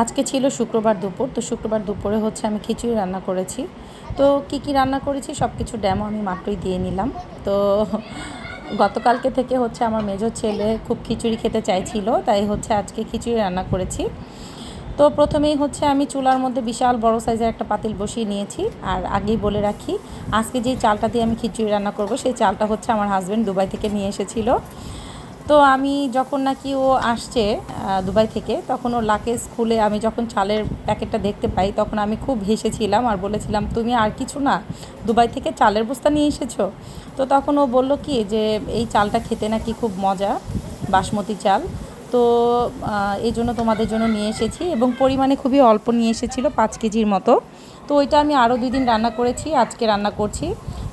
আজকে ছিল শুক্রবার দুপুর। তো শুক্রবার দুপুরে হচ্ছে আমি খিচুড়ি রান্না করেছি। তো কী রান্না করেছি সব কিছু ডেমো আমি মাত্রই দিয়ে নিলাম। তো গতকালকে থেকে হচ্ছে আমার মেজো ছেলে খুব খিচুড়ি খেতে চাইছিল, তাই হচ্ছে আজকে খিচুড়ি রান্না করেছি। তো প্রথমেই হচ্ছে আমি চুলার মধ্যে বিশাল বড় সাইজের একটা পাতিল বসিয়ে নিয়েছি। আর আগেই বলে রাখি, আজকে যেই চালটা দিয়ে আমি খিচুড়ি রান্না করব সেই চালটা হচ্ছে আমার হাজব্যান্ড দুবাই থেকে নিয়ে এসেছিল। তো আমি যখন নাকি ও আসছে দুবাই থেকে, তখন ওর লাকেজ খুলে আমি যখন চালের প্যাকেটটা দেখতে পাই তখন আমি খুব হেসেছিলাম আর বলেছিলাম, তুমি আর কিছু না, দুবাই থেকে চালের বস্তা নিয়ে এসেছো। তো তখন ও বলল কি যে এই চালটা খেতে নাকি খুব মজা, বাসমতি চাল। তো এই জন্য তোমাদের জন্য নিয়ে এসেছি, এবং পরিমাণে খুবই অল্প নিয়ে এসেছিলো, 5 কেজির মতো। তো ওইটা আমি আরও 2 দিন রান্না করেছি, আজকে রান্না করছি।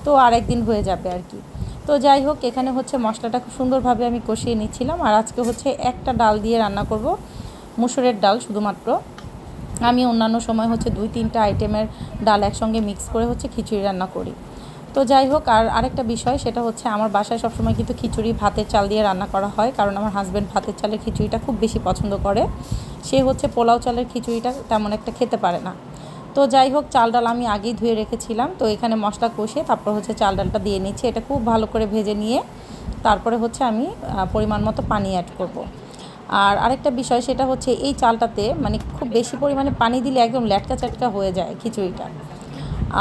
তো আর একদিন হয়ে যাবে আর কি। তো যাই হোক, এখানে হচ্ছে মশলাটা খুব সুন্দরভাবে আমি কষিয়ে নিচ্ছিলাম। আর আজকে হচ্ছে একটা ডাল দিয়ে রান্না করব, মুসুরের ডাল শুধুমাত্র। আমি অন্যান্য সময় হচ্ছে 2-3টা আইটেমের ডাল একসঙ্গে মিক্স করে হচ্ছে খিচুড়ি রান্না করি। তো যাই হোক, আর আরেকটা বিষয় সেটা হচ্ছে আমার বাসায় সবসময় কিন্তু খিচুড়ি ভাতের চাল দিয়ে রান্না করা হয়, কারণ আমার হাজব্যান্ড ভাতের চালের খিচুড়িটা খুব বেশি পছন্দ করে। সে হচ্ছে পোলাও চালের খিচুড়িটা তেমন একটা খেতে পারে না। তো যাই হোক, চাল ডাল আমি আগেই ধুয়ে রেখেছিলাম। তো এখানে মশলা কষিয়ে তারপর হচ্ছে চাল ডালটা দিয়ে নিচ্ছি। এটা খুব ভালো করে ভেজে নিয়ে তারপরে হচ্ছে আমি পরিমাণ মতো পানি অ্যাড করব। আর আরেকটা বিষয় সেটা হচ্ছে এই চালটাতে মানে খুব বেশি পরিমাণে পানি দিলে একদম ল্যাটকা চ্যাটকা হয়ে যায় খিচুড়িটা।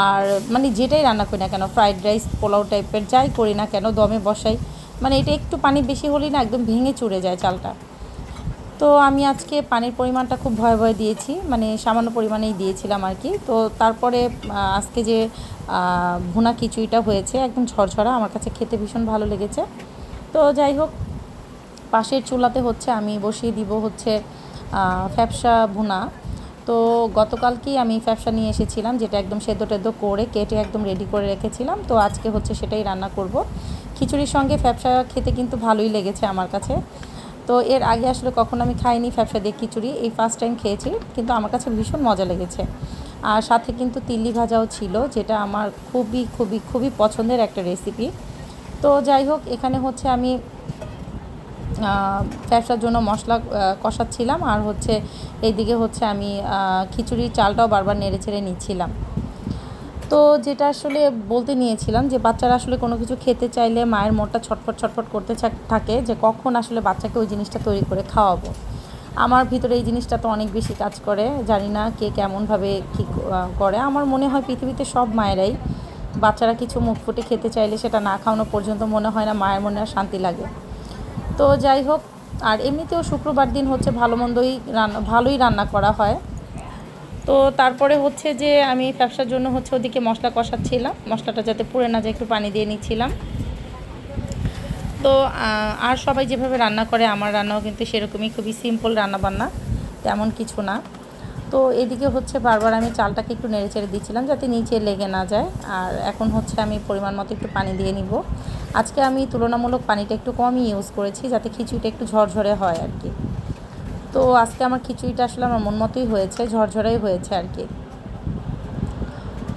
আর মানে যেটাই রান্না করি না কেন, ফ্রাইড রাইস, পোলাও টাইপের যাই করি না কেন, দমে বসাই, মানে এটা একটু পানি বেশি হলেই না একদম ভেঙে চুরে যায় চালটা। তো আমি আজকে পানির পরিমাণটা খুব ভয়ে ভয়ে দিয়েছি, মানে সামান্য পরিমাণেই দিয়েছিলাম আর কি। তো তারপরে আজকে যে ভুনা খিচুড়িটা হয়েছে একদম ঝরঝরা, আমার কাছে খেতে ভীষণ ভালো লেগেছে। তো যাই হোক, পাশের চুলাতে হচ্ছে আমি বসিয়ে দিব হচ্ছে ফ্যাপসা ভুনা। তো গতকালকেই আমি ফ্যাপসা নিয়ে এসেছিলাম, যেটা একদম সেদ্ধ টেদ্ধ করে কেটে একদম রেডি করে রেখেছিলাম। তো আজকে হচ্ছে সেটাই রান্না করব। খিচুড়ির সঙ্গে ফ্যাপসা খেতে কিন্তু ভালোই লেগেছে আমার কাছে। তো এর আগে আসলে কখনো আমি খাইনি ফ্যাপসা দিয়ে খিচুড়ি, এই ফার্স্ট টাইম খেয়েছি, কিন্তু আমার কাছে ভীষণ মজা লেগেছে। আর সাথে কিন্তু তিল্লি ভাজাও ছিল, যেটা আমার খুবই খুবই খুবই পছন্দের একটা রেসিপি। তো যাই হোক, এখানে হচ্ছে আমি ফ্যাপসার জন্য মশলা কষাচ্ছিলাম, আর হচ্ছে এইদিকে হচ্ছে আমি খিচুড়ির চালটাও বারবার নেড়ে চেড়ে নিচ্ছিলাম। তো যেটা আসলে বলতে নিয়েছিলাম, যে বাচ্চারা আসলে কোনো কিছু খেতে চাইলে মায়ের মনটা ছটফট ছটফট করতে থাকে, যে কখন আসলে বাচ্চাকে ওই জিনিসটা তৈরি করে খাওয়াবো। আমার ভিতরে এই জিনিসটা তো অনেক বেশি কাজ করে, জানি না কে কেমনভাবে কী করে। আমার মনে হয় পৃথিবীতে সব মায়েরাই, বাচ্চারা কিছু মুখ ফুটে খেতে চাইলে সেটা না খাওয়ানো পর্যন্ত মনে হয় না মায়ের মনে আর শান্তি লাগে। তো যাই হোক, আর এমনিতেও শুক্রবার দিন হচ্ছে ভালোই রান্না করা হয়। তো তারপরে হচ্ছে যে আমি ব্যবসার জন্য হচ্ছে ওদিকে মশলা কষাচ্ছিলাম, মশলাটা যাতে পুড়ে না যায় একটু পানি দিয়ে নিচ্ছিলাম। তো আর সবাই যেভাবে রান্না করে আমার রান্নাও কিন্তু সেরকমই, খুবই সিম্পল রান্নাবান্না, তেমন কিছু না। তো এদিকে হচ্ছে বারবার আমি চালটাকে একটু নেড়ে চেড়ে দিচ্ছিলাম যাতে নিচে লেগে না যায়। আর এখন হচ্ছে আমি পরিমাণ মতো একটু পানি দিয়ে নিব। আজকে আমি তুলনামূলক পানিটা একটু কমই ইউজ করেছি, যাতে খিচুড়িটা একটু ঝরঝরে হয় আর কি। তো আজকে আমার খিচুড়িটা আসলে আমার মন মতোই হয়েছে, ঝরঝরাই হয়েছে আর কি।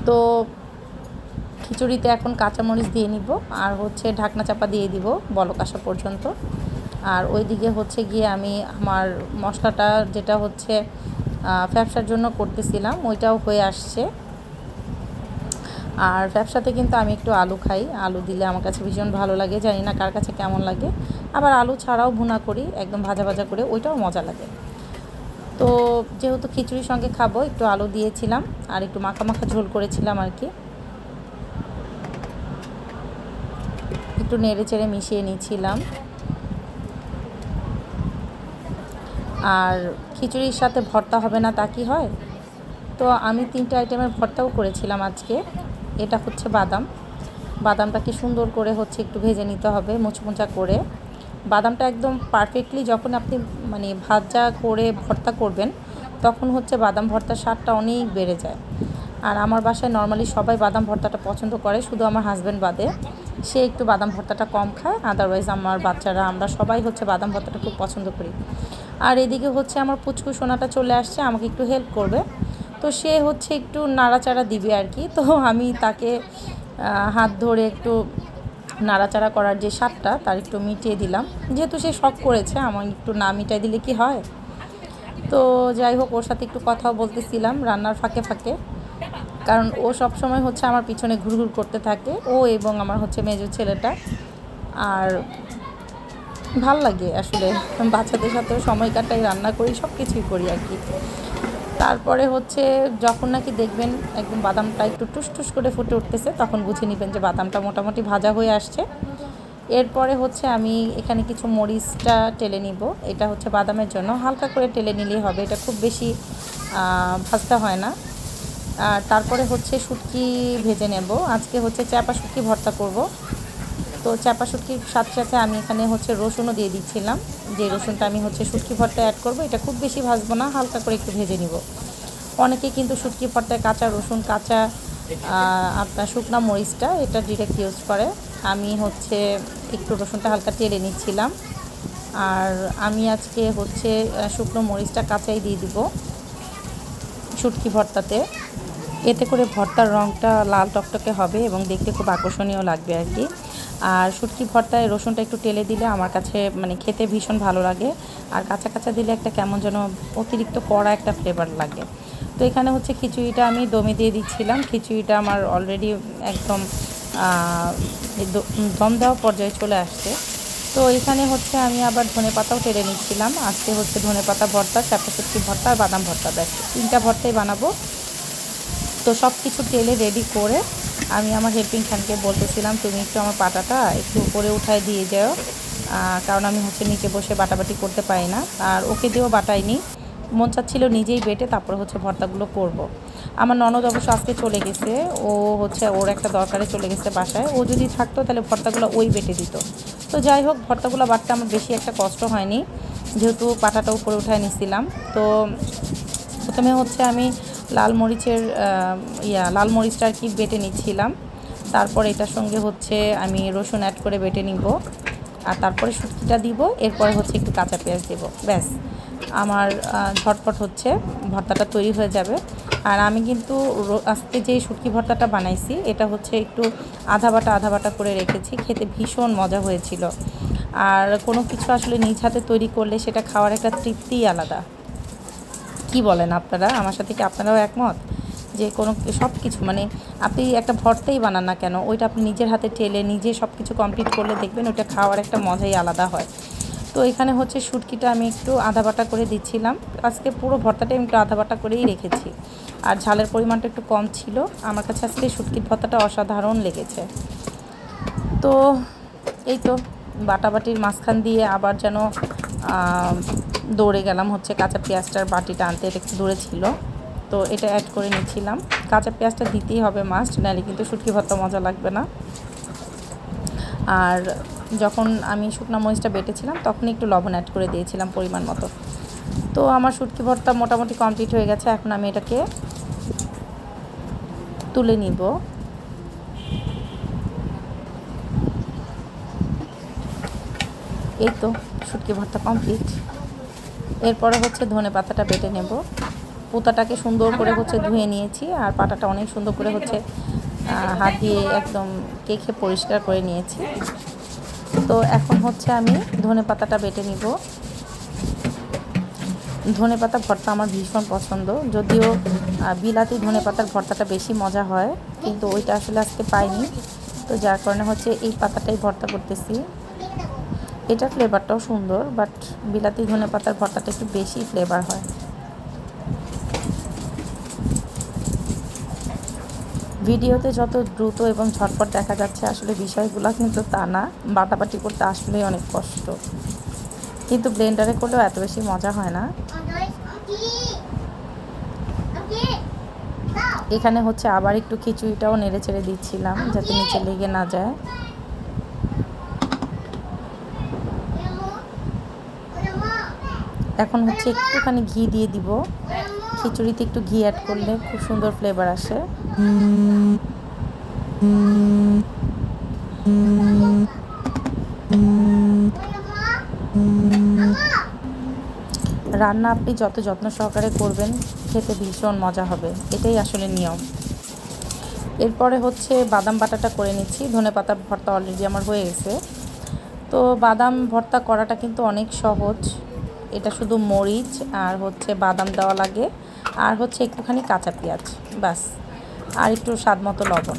তো খিচুড়িতে এখন কাঁচামরিচ দিয়ে নিব, আর হচ্ছে ঢাকনা চাপা দিয়ে দিব বলক আসা পর্যন্ত। আর ওইদিকে হচ্ছে গিয়ে আমি আমার মশলাটা যেটা হচ্ছে ফ্যাপসার জন্য করতেছিলাম ওইটাও হয়ে আসছে। আর ফ্যাপসাতে কিন্তু আমি একটু আলু খাই, আলু দিলে আমার কাছে ভীষণ ভালো লাগে, জানি না কার কাছে কেমন লাগে। আবার আলু ছাড়াও ভুনা করি একদম ভাজা ভাজা করে, ওইটাও মজা লাগে। তো যেহেতু খিচুড়ির সঙ্গে খাবো, একটু আলু দিয়েছিলাম আর একটু মাখা মাখা ঝোল করেছিলাম আর কি। একটু নেড়ে চেড়ে মিশিয়ে নিচ্ছিলাম। আর খিচুড়ির সাথে ভর্তা হবে না তা কি হয়? তো আমি 3টে আইটেমের ভর্তাও করেছিলাম আজকে। এটা হচ্ছে বাদামটাকে সুন্দর করে হচ্ছে একটু ভেজে নিতে হবে মুচমুচা করে। বাদামটা একদম পারফেক্টলি যখন আপনি মানে ভাজা করে ভর্তা করবেন, তখন হচ্ছে বাদাম ভর্তার স্বাদটা অনেক বেড়ে যায়। আর আমার বাসায় নর্মালি সবাই বাদাম ভর্তাটা পছন্দ করে, শুধু আমার হাজব্যান্ড বাদে, সে একটু বাদাম ভর্তাটা কম খায়। আদারওয়াইজ আমার বাচ্চারা, আমরা সবাই হচ্ছে বাদাম ভর্তাটা খুব পছন্দ করি। আর এদিকে হচ্ছে আমার পুচকু সোনাটা চলে আসছে, আমাকে একটু হেল্প করবে। তো সে হচ্ছে একটু নাড়াচাড়া দিবে আর কি। তো আমি তাকে হাত ধরে একটু নাড়াচাড়া করার যে স্বাদটা তার একটু মিটিয়ে দিলাম, যেহেতু সে শখ করেছে, আমার একটু না মিটাই দিলে কি হয়। তো যাই হোক, ওর সাথে একটু কথাও বলতেছিলাম রান্নার ফাঁকে ফাঁকে, কারণ ও সব সময় হচ্ছে আমার পিছনে ঘুরঘুর করতে থাকে, ও এবং আমার হচ্ছে মেজো ছেলেটা। আর ভাল লাগে আসলে, বাচ্চাদের সাথেও সময় কাটাই, রান্না করি, সব কিছুই করি আর কি। তারপরে হচ্ছে যখন নাকি দেখবেন একদম বাদামটা একটু টুসটুস করে ফুটে উঠতেছে, তখন বুঝে নেবেন যে বাদামটা মোটামুটি ভাজা হয়ে আসছে। এরপরে হচ্ছে আমি এখানে কিছু মরিচটা টেলে নিব। এটা হচ্ছে বাদামের জন্য, হালকা করে টেলে নিলেই হবে, এটা খুব বেশি ভাজতে হয় না। আর তারপরে হচ্ছে শুটকি ভেজে নেব। আজকে হচ্ছে চাপা শুটকি ভর্তা করব। তো চাপা শুটকির সাথে সাথে আমি এখানে হচ্ছে রসুনও দিয়ে দিচ্ছিলাম, যে রসুনটা আমি হচ্ছে শুটকি ভর্তায় অ্যাড করব। এটা খুব বেশি ভাজবো না, হালকা করে একটু ভেজে নিব। অনেকে কিন্তু শুটকি ভর্তায় কাঁচা রসুন, কাঁচা আপনার শুকনা মরিচটা এটা ডিরেক্ট ইউজ করে। আমি হচ্ছে একটু রসুনটা হালকা টেলে নিচ্ছিলাম। আর আমি আজকে হচ্ছে শুকনো মরিচটা কাঁচাই দিয়ে দিব শুটকি ভর্তাতে। এতে করে ভর্তার রঙটা লাল টকটকে হবে এবং দেখতে খুব আকর্ষণীয় লাগবে আর কি। আর শুটকি ভর্তায় রসুনটা একটু টেলে দিলে আমার কাছে মানে খেতে ভীষণ ভালো লাগে। আর কাঁচা কাঁচা দিলে একটা কেমন যেন অতিরিক্ত কড়া একটা ফ্লেভার লাগে। তো এখানে হচ্ছে খিচুড়িটা আমি দমে দিয়ে দিচ্ছিলাম। খিচুড়িটা আমার অলরেডি একদম দম দেওয়া পর্যায়ে চলে আসছে। তো এখানে হচ্ছে আমি আবার ধনেপাতাও টেলে নিচ্ছিলাম। আজকে হচ্ছে ধনেপাতা ভর্তা, চাপা শুটকি ভর্তা আর বাদাম ভর্তা, ব্যাস 3টা ভর্তাই বানাবো। তো সব কিছু টেলে রেডি করে আমি আমার হেল্পিং হ্যান্ডকে বলতেছিলাম, তুমি একটু আমার পাটাটা একটু উপরে উঠায় দিয়ে যাও, কারণ আমি হচ্ছে নিচে বসে বাটাবাটি করতে পারি না। আর ওকে দিয়েও বাটাইনি, মন চাচ্ছিল নিজেই বেটে তারপরে হচ্ছে ভর্তাগুলো করব। আমার ননদ অবশ্য আজকে চলে গেছে, ও হচ্ছে ওর একটা দরকারে চলে গেছে বাসায়। ও যদি থাকতো তাহলে ভর্তাগুলো ওই বেটে দিত। তো যাই হোক, ভর্তাগুলো বাটতে আমার বেশি একটা কষ্ট হয়নি, যেহেতু পাটাটা উপরে উঠায় নিছিলাম। তো প্রথমে হচ্ছে আমি লাল মরিচের লাল মরিচটা আর কি বেটে নিচ্ছিলাম। তারপর এটার সঙ্গে হচ্ছে আমি রসুন অ্যাড করে বেটে নিব। আর তারপরে শুটকিটা দিব, এরপরে হচ্ছে একটু কাঁচা পেঁয়াজ দেব, ব্যাস আমার ঝটপট হচ্ছে ভর্তাটা তৈরি হয়ে যাবে। আর আমি কিন্তু আজকে যে শুটকি ভর্তাটা বানাইছি এটা হচ্ছে একটু আধা বাটা করে রেখেছি, খেতে ভীষণ মজা হয়েছিল। আর কোনো কিছু আসলে নিজ হাতে তৈরি করলে সেটা খাওয়ার একটা তৃপ্তিই আলাদা। কি বলেন আপনারা, আমার সাথে কি আপনারাও একমত? যে কোনো সব কিছু মানে আপনি একটা ভর্তাই বানান না কেন, ওইটা আপনি নিজের হাতে ঠেলে নিজে সব কিছু কমপ্লিট করলে দেখবেন ওইটা খাওয়ার একটা মজাই আলাদা হয়। তো এখানে হচ্ছে শুটকিটা আমি একটু আধা বাটা করে দিচ্ছিলাম। আজকে পুরো ভর্তাটা আমি একটু আধা বাটা করেই রেখেছি। আর ঝালের পরিমাণটা একটু কম ছিল। আমার কাছে আজকে শুটকির ভর্তাটা অসাধারণ লেগেছে। তো এই তো বাটাবাটির মাঝখান দিয়ে আবার যেন দৌড়ে গেলাম হচ্ছে কাঁচা পেঁয়াজটার বাটিটা আনতে, এটা একটু দূরে ছিল। তো এটা অ্যাড করে নিচ্ছিলাম। কাঁচা পেঁয়াজটা দিতেই হবে মাস্ট, নাহলে কিন্তু শুটকি ভর্তা মজা লাগবে না। আর যখন আমি শুকনো মরিচটা বেটেছিলাম তখন একটু লবণ অ্যাড করে দিয়েছিলাম পরিমাণ মতো। তো আমার শুটকি ভর্তা মোটামুটি কমপ্লিট হয়ে গেছে। এখন আমি এটাকে তুলে নিব। এই তো শুটকি ভর্তা কমপ্লিট। এরপরে হচ্ছে ধনে পাতাটা বেটে নেব। পোতাটাকে সুন্দর করে হচ্ছে ধুয়ে নিয়েছি, আর পাতাটা অনেক সুন্দর করে হচ্ছে হাত দিয়ে একদম কেখে পরিষ্কার করে নিয়েছি। তো এখন হচ্ছে আমি ধনে পাতাটা বেটে নিব। ধনে পাতা ভর্তা আমার ভীষণ পছন্দ, যদিও বিলাতি ধনে পাতার ভর্তাটা বেশি মজা হয়, কিন্তু ওইটা আসলে আজকে পাইনি। তো যার কারণে হচ্ছে এই পাতাটাই ভর্তা করতেছি। এটা ফ্লেভারটাও সুন্দর, বাট বিলাতি ধনে পাতার ভর্তাটা একটু বেশি ফ্লেভার হয়। ভিডিওতে যত দ্রুত এবং ঝটপট দেখা যাচ্ছে, আসলে বিষয়গুলো কিন্তু তা না। বাটাবাটি করতে আসলেই অনেক কষ্ট, কিন্তু ব্লেন্ডারে করলেও এত বেশি মজা হয় না। এখানে হচ্ছে আবার একটু খিচুড়িটাও নেড়ে চেড়ে দিচ্ছিলাম যাতে নিচে লেগে না যায়। এখন হচ্ছে একটুখানি ঘি দিয়ে দিব। খিচুড়িতে একটু ঘি অ্যাড করলে খুব সুন্দর ফ্লেভার আসে। রান্না আপনি যত যত্ন সহকারে করবেন খেতে ভীষণ মজা হবে, এটাই আসলে নিয়ম। এরপরে হচ্ছে বাদাম বাটাটা করে নিচ্ছি। ধনেপাতা ভর্তা অলরেডি আমার হয়ে গেছে। তো বাদাম ভর্তা করাটা কিন্তু অনেক সহজ, এটা শুধু মরিচ আর হচ্ছে বাদাম দেওয়া লাগে, আর হচ্ছে একটুখানি কাঁচা পেঁয়াজ, ব্যাস, আর একটু স্বাদ মতো লবণ।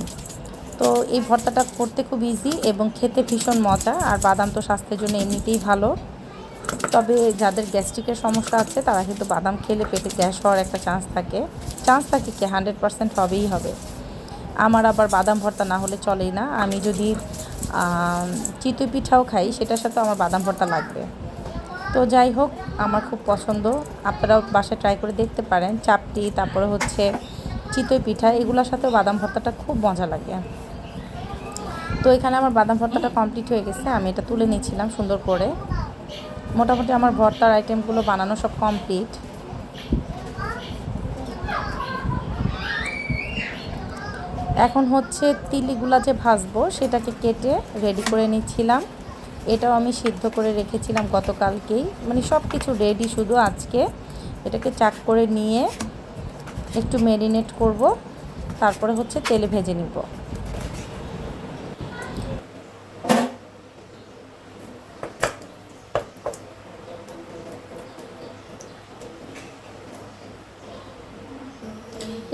তো এই ভর্তাটা করতে খুব ইজি এবং খেতে ভীষণ মজা। আর বাদাম তো স্বাস্থ্যের জন্য এমনিতেই ভালো, তবে যাদের গ্যাস্ট্রিকের সমস্যা আছে তারা কিন্তু বাদাম খেলে পেটে গ্যাস হওয়ার একটা চান্স থাকে কি 100% হবেই হবে। আমার আবার বাদাম ভর্তা না হলে চলেই না। আমি যদি চিতই পিঠাও খাই সেটার সাথে আমার বাদাম ভর্তা লাগবে। তো যাই হোক, আমার খুব পছন্দ, আপনারাও বাসায় ট্রাই করে দেখতে পারেন। চাপটি, তারপরে হচ্ছে চিতই পিঠা, এগুলোর সাথেও বাদাম ভর্তাটা খুব মজা লাগে। তো এখানে আমার বাদাম ভর্তাটা কমপ্লিট হয়ে গেছে, আমি এটা তুলে নিচ্ছিলাম সুন্দর করে। মোটামুটি আমার ভর্তার আইটেমগুলো বানানো সব কমপ্লিট। এখন হচ্ছে তিলিগুলা যে ভাজবো সেটাকে কেটে রেডি করে নিচ্ছিলাম। এটাও আমি সিদ্ধ করে রেখেছিলাম গতকালকেই, মানে সব কিছু রেডি, শুধু আজকে এটাকে চাক করে নিয়ে একটু ম্যারিনেট করব, তারপরে হচ্ছে তেলে ভেজে নিব।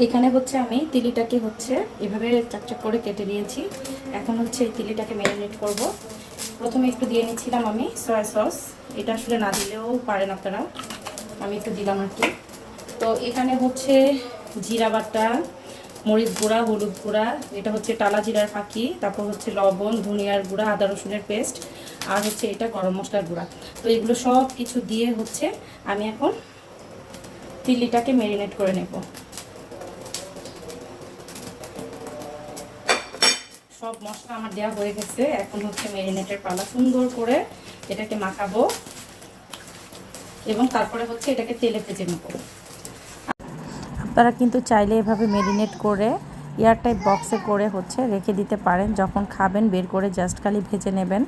এখানে হচ্ছে আমি তিলিটাকে হচ্ছে এভাবে চাকচাক করে কেটে নিয়েছি। এখন হচ্ছে এই তিলিটাকে ম্যারিনেট করব। প্রথমে একটু দিয়ে নিচ্ছিলাম আমি সয়া সস, এটা আসলে না দিলেও পারেন আপনারা, আমি একটু দিলাম আর কি। তো এখানে হচ্ছে জিরা বাটা, মরিচ গুঁড়া, হলুদ গুঁড়া, এটা হচ্ছে টালা জিরার ফাঁকি, তারপর হচ্ছে লবণ, ধনিয়ার গুঁড়া, আদা রসুনের পেস্ট, আর হচ্ছে এটা গরম মশলার গুঁড়া। তো এগুলো সব কিছু দিয়ে হচ্ছে আমি এখন তিলিটাকে ম্যারিনেট করে নেব। সব মশলা আমার দেওয়া হয়ে গেছে, এখন হচ্ছে ম্যারিনেটের পালা। সুন্দর করে এটাকে মাখাবো এবং তারপরে হচ্ছে এটাকে তেলে ভেজে নেব। আপনারা কিন্তু চাইলে এভাবে ম্যারিনেট করে এয়ারটাইট বক্সে করে হচ্ছে রেখে দিতে পারেন, যখন খাবেন বের করে জাস্ট খালি ভেজে নেবেন।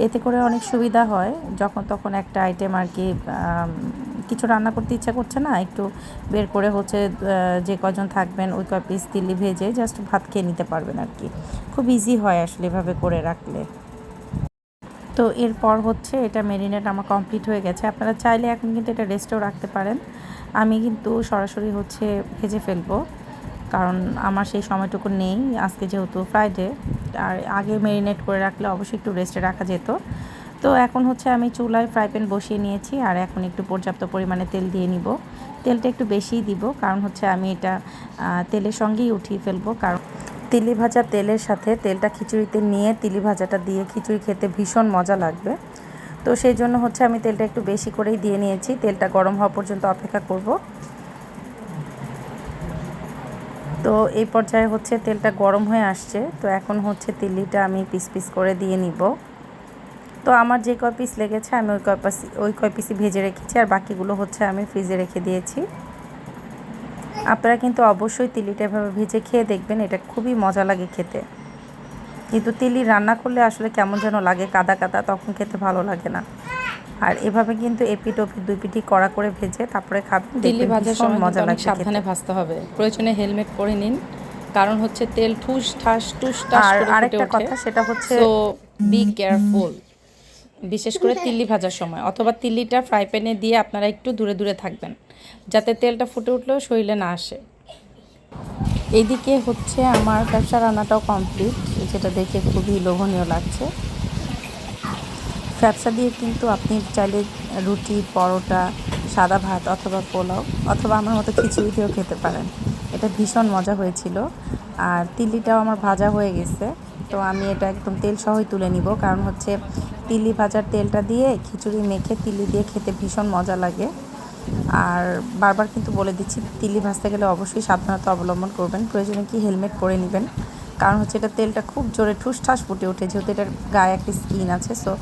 এতে করে অনেক সুবিধা হয়, যখন তখন একটা আইটেম আর কি কিছু রান্না করতে ইচ্ছা করছে না, একটু বের করে হচ্ছে যে কজন থাকবেন ওই কয় পিস তিলি ভেজে জাস্ট ভাত খেয়ে নিতে পারবেন আর কি। খুব ইজি হয় আসলে এভাবে করে রাখলে। তো এরপর হচ্ছে এটা ম্যারিনেট আমার কমপ্লিট হয়ে গেছে। আপনারা চাইলে এখন কিন্তু এটা রেস্টেও রাখতে পারেন, আমি কিন্তু সরাসরি হচ্ছে ভেজে ফেলবো, কারণ আমার সেই সময়টুকু নেই আজকে যেহেতু ফ্রাইডে। আর আগে ম্যারিনেট করে রাখলে অবশ্যই একটু রেস্টে রাখা যেত। তো এখন হচ্ছে আমি চুলায় ফ্রাই প্যান বসিয়ে নিয়েছি, আর এখন একটু পর্যাপ্ত পরিমাণে তেল দিয়ে নিব। তেলটা একটু বেশিই দিব, কারণ হচ্ছে আমি এটা তেলের সঙ্গেই উঠিয়ে ফেলবো, কারণ তিলি ভাজা তেলের সাথে তেলটা খিচুড়িতে নিয়ে তিলি ভাজাটা দিয়ে খিচুড়ি খেতে ভীষণ মজা লাগবে। তো সেই জন্য হচ্ছে আমি তেলটা একটু বেশি করেই দিয়ে নিয়েছি। তেলটা গরম হওয়া পর্যন্ত অপেক্ষা করব। তো এই পর্যায়ে হচ্ছে তেলটা গরম হয়ে আসছে, তো এখন হচ্ছে তিলিটা আমি পিস পিস করে দিয়ে নিব। তো আমার যে কয় পিস লেগেছে আমি ওই কয় পিসই ভেজে রেখেছি, আর বাকিগুলো হচ্ছে আমি ফ্রিজে রেখে দিয়েছি। আপনারা কিন্তু অবশ্যই তিলিটা এভাবে ভেজে খেয়ে দেখবেন, এটা খুবই মজা লাগে খেতে। কিন্তু তিলি রান্না করলে আসলে কেমন যেন লাগে, কাদা কাদা, তখন খেতে ভালো লাগে না। আর এভাবে কিন্তু এপিট ওপিট দুই পিঠি কড়া করে ভেজে তারপরে খাবেন, তিলি ভাজার সময় মজা লাগে। সাবধানে ভাজতে হবে, প্রয়োজনে হেলমেট পরে নিন, কারণ হচ্ছে তেল ঠুস ঠাস টুস টাস আর করে ফুটে আরেকটা ওঠে। কথা, সেটা হচ্ছে সো বি কেয়ারফুল, বিশেষ করে তিল্লি ভাজার সময়, অথবা তিল্লিটা ফ্রাই প্যানে দিয়ে আপনারা একটু দূরে দূরে থাকবেন, যাতে তেলটা ফুটে উঠলেও শরীরে না আসে। এইদিকে হচ্ছে আমার ব্যবসা রান্নাটাও কমপ্লিট, যেটা দেখে খুবই লোভনীয় লাগছে। ব্যবসা দিয়ে কিন্তু আপনি চাইলে রুটি, পরোটা, সাদা ভাত অথবা পোলাও অথবা আমার মতো খিচুড়ি দিয়েও খেতে পারেন। এটা ভীষণ মজা হয়েছিল। আর তিল্লিটাও আমার ভাজা হয়ে গেছে, তো আমি এটা একদম তেল সহই তুলে নিব, কারণ হচ্ছে তিল্লি ভাজার তেলটা দিয়ে খিচুড়ি মেখে তিল্লি দিয়ে খেতে ভীষণ মজা লাগে। আর বারবার কিন্তু বলে দিচ্ছি, তিল্লি ভাজতে গেলে অবশ্যই সাবধানতা অবলম্বন করবেন, প্রয়োজনে কি হেলমেট পরে নেবেন, কারণ হচ্ছে এটা তেলটা খুব জোরে ঠুসঠাস ফুটে ওঠে, যেহেতু এটার গায়ে একটা স্কিন আছে। সো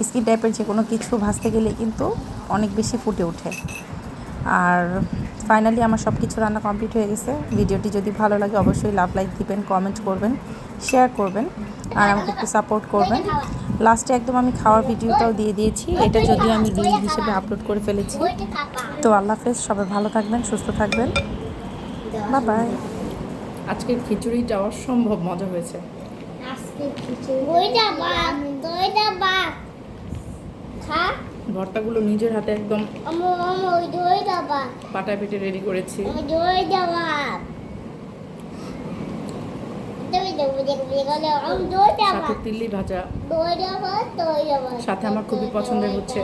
স্কিন টাইপের যে কোনো কিছু ভাজতে গেলে কিন্তু অনেক বেশি ফুটে ওঠে। আর ফাইনালি আমার সব কিছু রান্না কমপ্লিট হয়ে গেছে। ভিডিওটি যদি ভালো লাগে অবশ্যই লাইক দিবেন, কমেন্ট করবেন, শেয়ার করবেন, আর আমাকে একটু সাপোর্ট করবেন। লাস্টে একদম আমি খাওয়ার ভিডিওটাও দিয়ে দিয়েছি, এটা যদিও আমি রিল হিসেবে আপলোড করে ফেলেছি। তো আল্লাহ হাফেজ, সবাই ভালো থাকবেন, সুস্থ থাকবেন, বাই বাই। আজকের খিচুড়িটা অসম্ভব মজা হয়েছে। আজকে খিচুড়ি দইটা বাপ খা ভর্তাগুলো নিজের হাতে একদম ওই দই দাবা পাটা পেটে রেডি করেছি। ওই দই দাবা দই দাবা দই দাবা সাথে তিল্লি ভাজা, দই দাবা দই দাবা সাথে আমার খুবই পছন্দের হচ্ছে